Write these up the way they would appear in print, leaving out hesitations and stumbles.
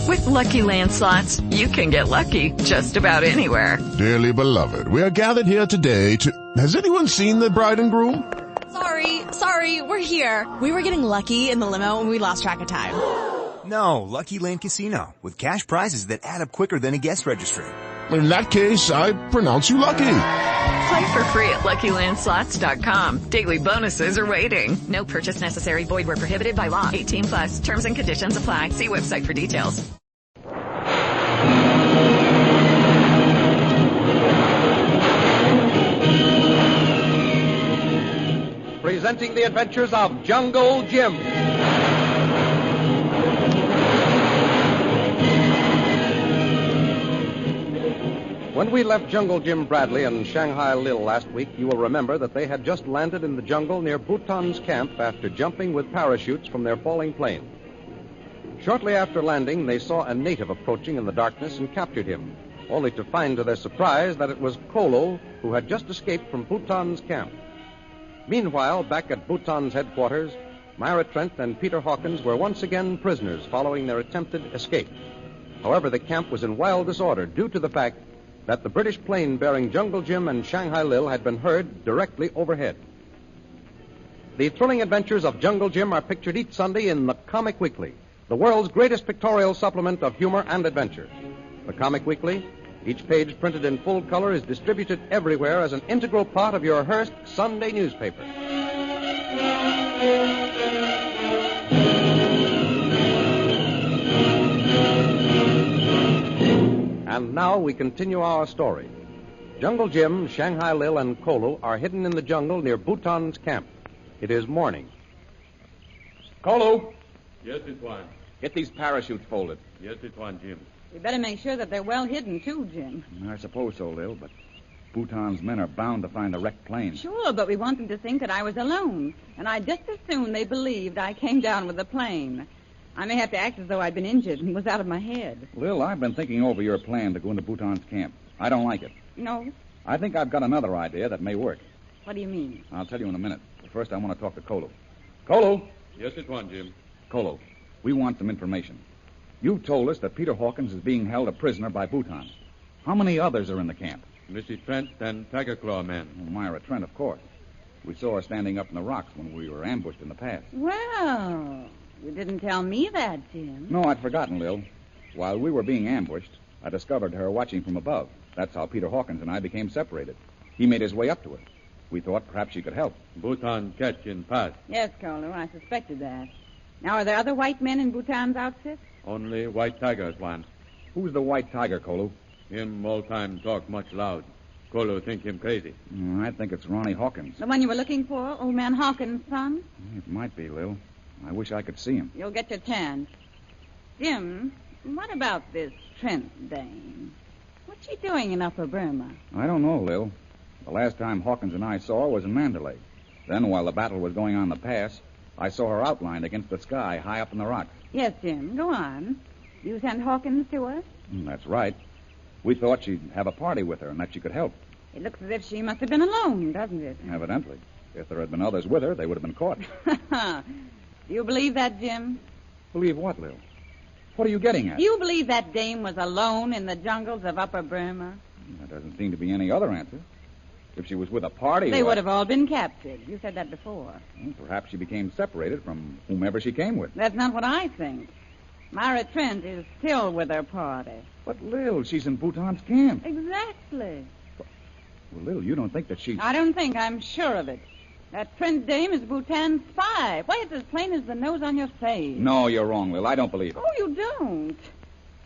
With Lucky Land Slots, you can get lucky just about anywhere. Dearly beloved, we are gathered here today to... Has anyone seen the bride and groom? Sorry, we're here. We were getting lucky in the limo and we lost track of time. No, Lucky Land Casino, with cash prizes that add up quicker than a guest registry. In that case, I pronounce you lucky. Play for free at LuckyLandSlots.com. Daily bonuses are waiting. No purchase necessary. Void where prohibited by law. 18 plus. Terms and conditions apply. See website for details. Presenting the adventures of Jungle Jim. When we left Jungle Jim Bradley and Shanghai Lil last week, you will remember that they had just landed in the jungle near Bhutan's camp after jumping with parachutes from their falling plane. Shortly after landing, they saw a native approaching in the darkness and captured him, only to find to their surprise that it was Kolu, who had just escaped from Bhutan's camp. Meanwhile, back at Bhutan's headquarters, Myra Trent and Peter Hawkins were once again prisoners following their attempted escape. However, the camp was in wild disorder due to the fact that the British plane bearing Jungle Jim and Shanghai Lil had been heard directly overhead. The thrilling adventures of Jungle Jim are pictured each Sunday in the Comic Weekly, the world's greatest pictorial supplement of humor and adventure. The Comic Weekly, each page printed in full color, is distributed everywhere as an integral part of your Hearst Sunday newspaper. And now we continue our story. Jungle Jim, Shanghai Lil, and Kolu are hidden in the jungle near Bhutan's camp. It is morning. Kolu! Yes, Tuan. Get these parachutes folded. Yes, Tuan, Jim. We better make sure that they're well hidden, too, Jim. I suppose so, Lil, but Bhutan's men are bound to find the wrecked plane. Sure, but we want them to think that I was alone, and I'd just as soon they believed I came down with the plane. I may have to act as though I'd been injured and was out of my head. Lil, I've been thinking over your plan to go into Bhutan's camp. I don't like it. No? I think I've got another idea that may work. What do you mean? I'll tell you in a minute. But first, I want to talk to Kolu. Kolu! Yes, Tuan, Jim. Kolu, we want some information. You've told us that Peter Hawkins is being held a prisoner by Bhutan. How many others are in the camp? Missy Trent and Tiger Claw Man. Oh, Myra Trent, of course. We saw her standing up in the rocks when we were ambushed in the pass. Well, you didn't tell me that, Jim. No, I'd forgotten, Lil. While we were being ambushed, I discovered her watching from above. That's how Peter Hawkins and I became separated. He made his way up to her. We thought perhaps she could help. Bhutan catch in pass. Yes, Kolu, I suspected that. Now, are there other white men in Bhutan's outfit? Only White Tigers, Juan. Who's the white tiger, Kolu? Him all time talk much loud. Kolu think him crazy. I think it's Ronnie Hawkins. The one you were looking for, old man Hawkins' son? It might be, Lil. I wish I could see him. You'll get your chance. Jim, what about this Trent dame? What's she doing in Upper Burma? I don't know, Lil. The last time Hawkins and I saw her was in Mandalay. Then, while the battle was going on in the pass, I saw her outlined against the sky high up in the rocks. Yes, Jim, go on. You sent Hawkins to us? That's right. We thought she'd have a party with her and that she could help. It looks as if she must have been alone, doesn't it? Evidently. If there had been others with her, they would have been caught. Do you believe that, Jim? Believe what, Lil? What are you getting at? Do you believe that dame was alone in the jungles of Upper Burma? There doesn't seem to be any other answer. If she was with a party... They would have all been captured. You said that before. Well, perhaps she became separated from whomever she came with. That's not what I think. Myra Trent is still with her party. But, Lil, she's in Bhutan's camp. Exactly. Well, Lil, you don't think that she... I don't think. I'm sure of it. That Trent dame is Bhutan's spy. Why, it's as plain as the nose on your face. No, you're wrong, Lil. I don't believe it. Oh, you don't?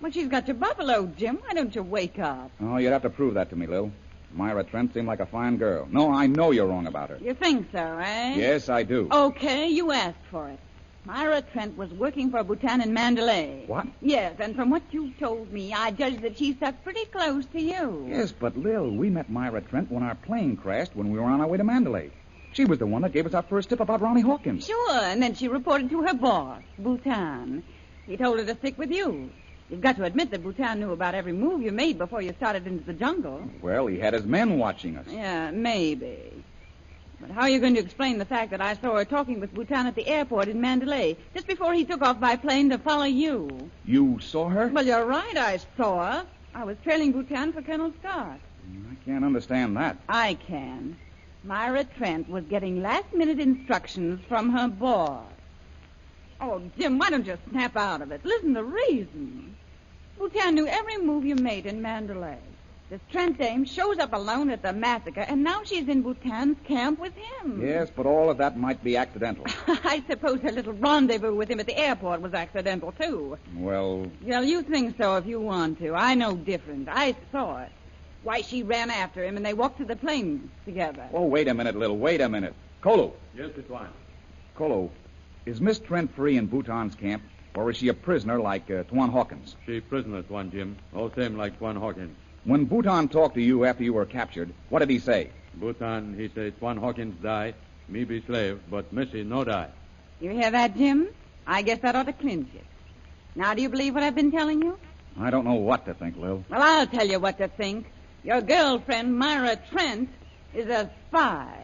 Well, she's got your buffalo, Jim. Why don't you wake up? Oh, you'd have to prove that to me, Lil. Myra Trent seemed like a fine girl. No, I know you're wrong about her. You think so, eh? Yes, I do. Okay, you asked for it. Myra Trent was working for Bhutan in Mandalay. What? Yes, and from what you told me, I judge that she stuck pretty close to you. Yes, but, Lil, we met Myra Trent when our plane crashed when we were on our way to Mandalay. She was the one that gave us our first tip about Ronnie Hawkins. Sure, and then she reported to her boss, Bhutan. He told her to stick with you. You've got to admit that Bhutan knew about every move you made before you started into the jungle. Well, he had his men watching us. Yeah, maybe. But how are you going to explain the fact that I saw her talking with Bhutan at the airport in Mandalay just before he took off by plane to follow you? You saw her? Well, you're right, I saw her. I was trailing Bhutan for Colonel Scott. I can't understand that. I can. Myra Trent was getting last-minute instructions from her boss. Oh, Jim, why don't you snap out of it? Listen to reason. Bhutan knew every move you made in Mandalay. This Trent dame shows up alone at the massacre, and now she's in Bhutan's camp with him. Yes, but all of that might be accidental. I suppose her little rendezvous with him at the airport was accidental, too. Well, You think so if you want to. I know different. I saw it. Why, she ran after him, and they walked to the plane together. oh, wait a minute, Lil. Wait a minute. Kolu. Yes, it's fine. Kolu, is Miss Trent free in Bhutan's camp, or is she a prisoner like Tuan Hawkins? She prisoner, Tuan Jim. All same like Tuan Hawkins. When Bhutan talked to you after you were captured, what did he say? Bhutan, he say Tuan Hawkins die, me be slave, but Missy no die. You hear that, Jim? I guess that ought to clinch it. Now, do you believe what I've been telling you? I don't know what to think, Lil. Well, I'll tell you what to think. Your girlfriend, Myra Trent, is a spy.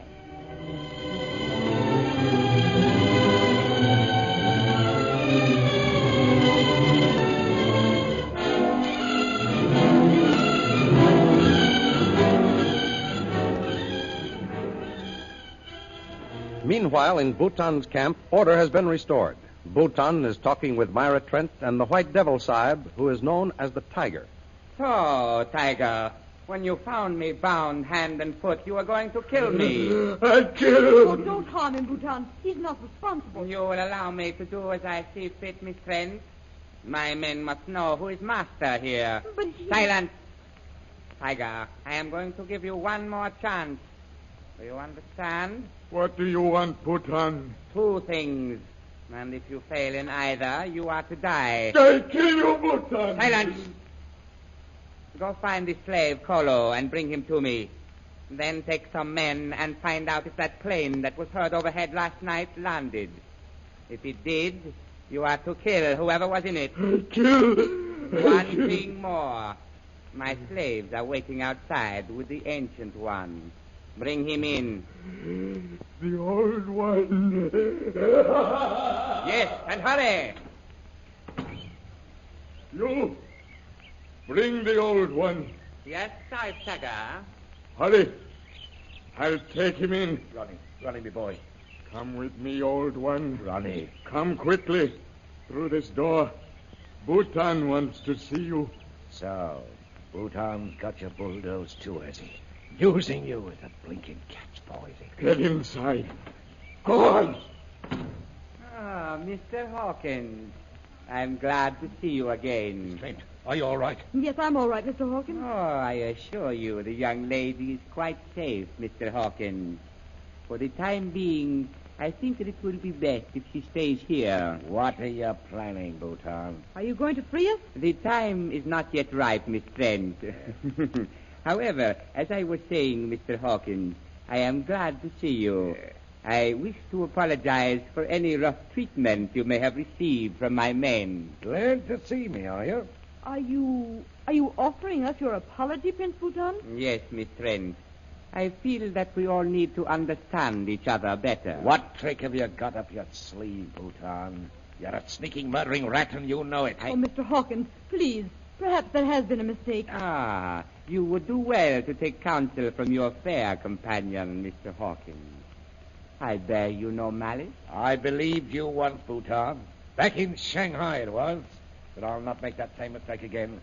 Meanwhile, in Bhutan's camp, order has been restored. Bhutan is talking with Myra Trent and the White Devil Sahib, who is known as the Tiger. So, Tiger, when you found me bound hand and foot, you were going to kill me. I killed Oh, don't harm him, Bhutan. He's not responsible. You will allow me to do as I see fit, Miss Trent. My men must know who is master here. But he... Silence. Tiger, I am going to give you one more chance. Do you understand? What do you want, Bhutan? 2 things. And if you fail in either, you are to die. I kill you, Bhutan! Silence! Go find the slave, Kolu, and bring him to me. Then take some men and find out if that plane that was heard overhead last night landed. If it did, you are to kill whoever was in it. Kill! One thing more. My slaves are waiting outside with the Ancient One. Bring him in. The Old One. Yes, and hurry. You, bring the Old One. Yes, sir, Tiger. Hurry. I'll take him in. Ronnie, me boy. Come with me, Old One. Ronnie. Come quickly. Through this door. Bhutan wants to see you. So, Bhutan's got you bulldozed too, has he? Using you as a blinking cat's paw, is he? Get inside. Go on. Ah, Mr. Hawkins. I'm glad to see you again. Trent, are you all right? Yes, I'm all right, Mr. Hawkins. Oh, I assure you the young lady is quite safe, Mr. Hawkins. For the time being, I think that it will be best if she stays here. What are you planning, Bhutan? Are you going to free us? The time is not yet ripe, Miss Trent. However, as I was saying, Mr. Hawkins, I am glad to see you. I wish to apologize for any rough treatment you may have received from my men. Glad to see me, are you? Are you offering us your apology, Prince Bhutan? Yes, Miss Trent. I feel that we all need to understand each other better. What trick have you got up your sleeve, Bhutan? You're a sneaking, murdering rat, and you know it. Oh, Mr. Hawkins, please. Perhaps there has been a mistake. Ah, you would do well to take counsel from your fair companion, Mr. Hawkins. I bear you no malice. I believed you once, Bhutan. Back in Shanghai it was. But I'll not make that same mistake again.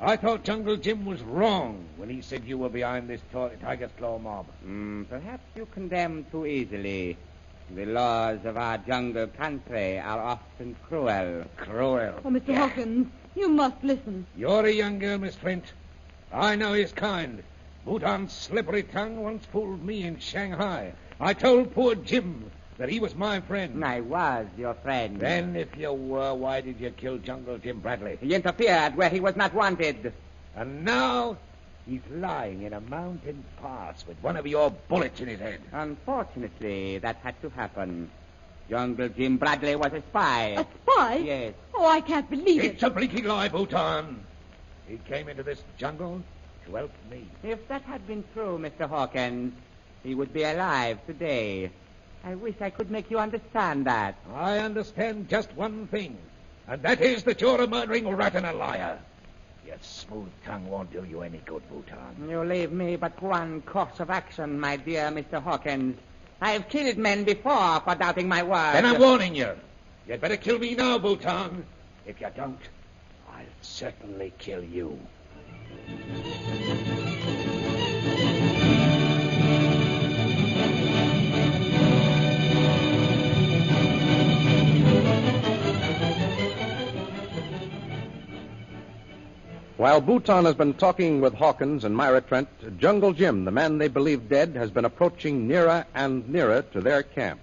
I thought Jungle Jim was wrong when he said you were behind this Tiger's Claw mob. Perhaps you condemn too easily. The laws of our jungle country are often cruel. Cruel? Oh, Mr. Hawkins, you must listen. You're a young girl, Miss Trent. I know his kind. Bhutan's slippery tongue once fooled me in Shanghai. I told poor Jim that he was my friend. I was your friend. Then, if you were, why did you kill Jungle Jim Bradley? He interfered where he was not wanted. And now he's lying in a mountain pass with one of your bullets in his head. Unfortunately, that had to happen. Jungle Jim Bradley was a spy. A spy? Yes. Oh, I can't believe it. It's a blinking lie, Bhutan. He came into this jungle to help me. If that had been true, Mr. Hawkins, he would be alive today. I wish I could make you understand that. I understand just one thing, and that is that you're a murdering rat and a liar. Your smooth tongue won't do you any good, Bhutan. You leave me but one course of action, my dear Mr. Hawkins. I've killed men before for doubting my word. Then I'm warning you. You'd better kill me now, Bhutan. If you don't, I'll certainly kill you. While Bhutan has been talking with Hawkins and Myra Trent, Jungle Jim, the man they believe dead, has been approaching nearer and nearer to their camp.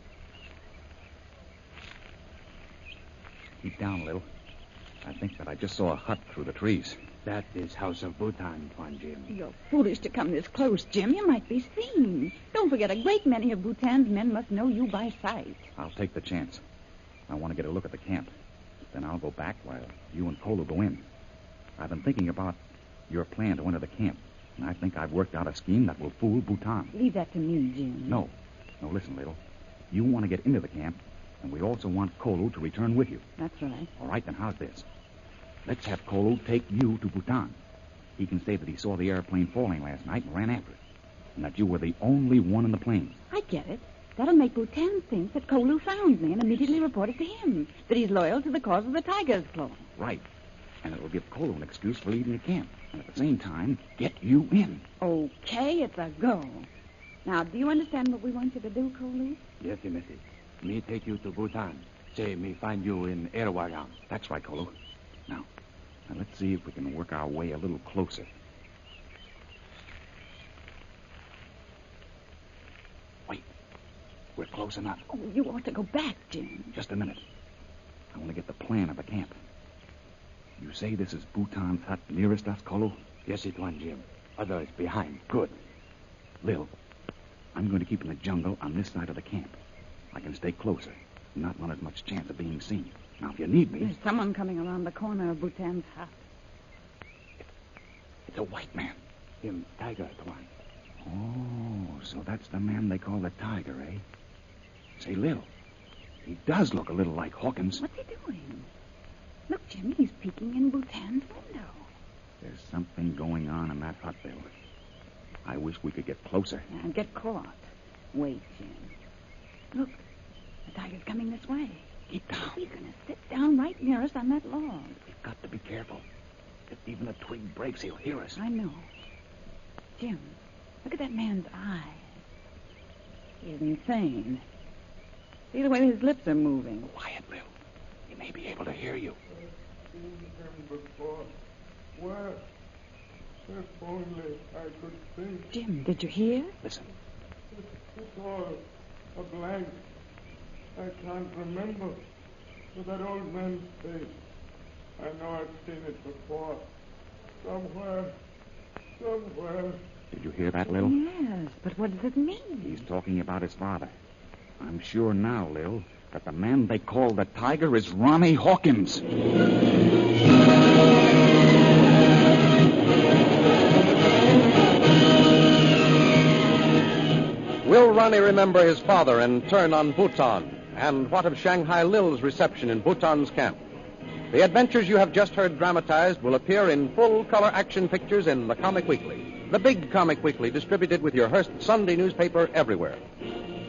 Keep down, Lil. I think that I just saw a hut through the trees. That is House of Bhutan, Tuan Jim. You're foolish to come this close, Jim. You might be seen. Don't forget, a great many of Bhutan's men must know you by sight. I'll take the chance. I want to get a look at the camp. Then I'll go back while you and Kolu go in. I've been thinking about your plan to enter the camp, and I think I've worked out a scheme that will fool Bhutan. Leave that to me, Jim. No, listen, Lil. You want to get into the camp, and we also want Kolu to return with you. That's right. All right, then how's this? Let's have Kolu take you to Bhutan. He can say that he saw the airplane falling last night and ran after it, and that you were the only one in the planes. I get it. That'll make Bhutan think that Kolu found me and immediately report it to him, that he's loyal to the cause of the Tiger's Claw. Right. And it will give Kolu an excuse for leaving the camp, and at the same time, get you in. Okay, it's a go. Now, do you understand what we want you to do, Kolu? Yes, Missy. Me take you to Bhutan. Say me find you in Erwagang. That's right, Kolu. Now, let's see if we can work our way a little closer. Wait. We're close enough. Oh, you ought to go back, Jim. Just a minute. I want to get the plan of the camp. You say this is Bhutan's hut nearest us, Kolu? Yes, it one, Jim. Others behind. Good. Lil, I'm going to keep in the jungle on this side of the camp. I can stay closer, not run as much chance of being seen. Now, if you need me... There's someone coming around the corner of Bhutan's hut. It's a white man. Him, Tiger, Tuan. Oh, so that's the man they call the Tiger, eh? Say, Lil, he does look a little like Hawkins. What's he doing? Look, Jim, he's peeking in Bhutan's window. There's something going on in that hut, Bill. I wish we could get closer. And get caught. Wait, Jim. Look, the tiger's coming this way. Keep down. He's going to sit down right near us on that log. We've got to be careful. If even a twig breaks, he'll hear us. I know. Jim, look at that man's eyes. He's insane. See the way his lips are moving. Quiet, Bill. He may be able to hear you. I've seen him before. Where? If only I could think. Jim, did you hear? Listen. It's all a blank. I can't remember. But that old man's face. I know I've seen it before. Somewhere. Did you hear that, Lil? Yes, but what does it mean? He's talking about his father. I'm sure now, Lil, that the man they call the Tiger is Ronnie Hawkins. Will Ronnie remember his father and turn on Bhutan? And what of Shanghai Lil's reception in Bhutan's camp? The adventures you have just heard dramatized will appear in full-color action pictures in the Comic Weekly, the big Comic Weekly distributed with your Hearst Sunday newspaper everywhere.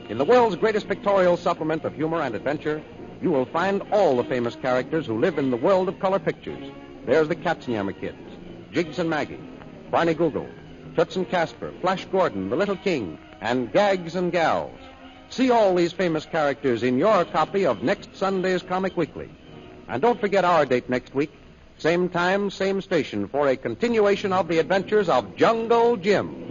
In the world's greatest pictorial supplement of humor and adventure, you will find all the famous characters who live in the world of color pictures. There's the Katzenjammer Kids, Jiggs and Maggie, Barney Google, Toots and Casper, Flash Gordon, the Little King, and Gags and Gals. See all these famous characters in your copy of next Sunday's Comic Weekly. And don't forget our date next week, same time, same station, for a continuation of the adventures of Jungle Jim.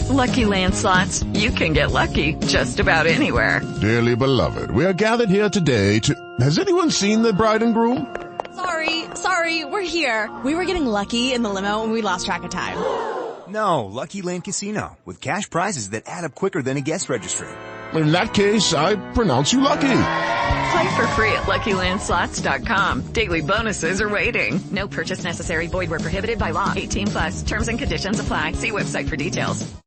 With Lucky Land Slots, you can get lucky just about anywhere. Dearly beloved, we are gathered here today to... Has anyone seen the bride and groom? Sorry, we're here. We were getting lucky in the limo and we lost track of time. No, Lucky Land Casino, with cash prizes that add up quicker than a guest registry. In that case, I pronounce you lucky. Play for free at LuckyLandSlots.com. Daily bonuses are waiting. No purchase necessary. Void where prohibited by law. 18+. Terms and conditions apply. See website for details.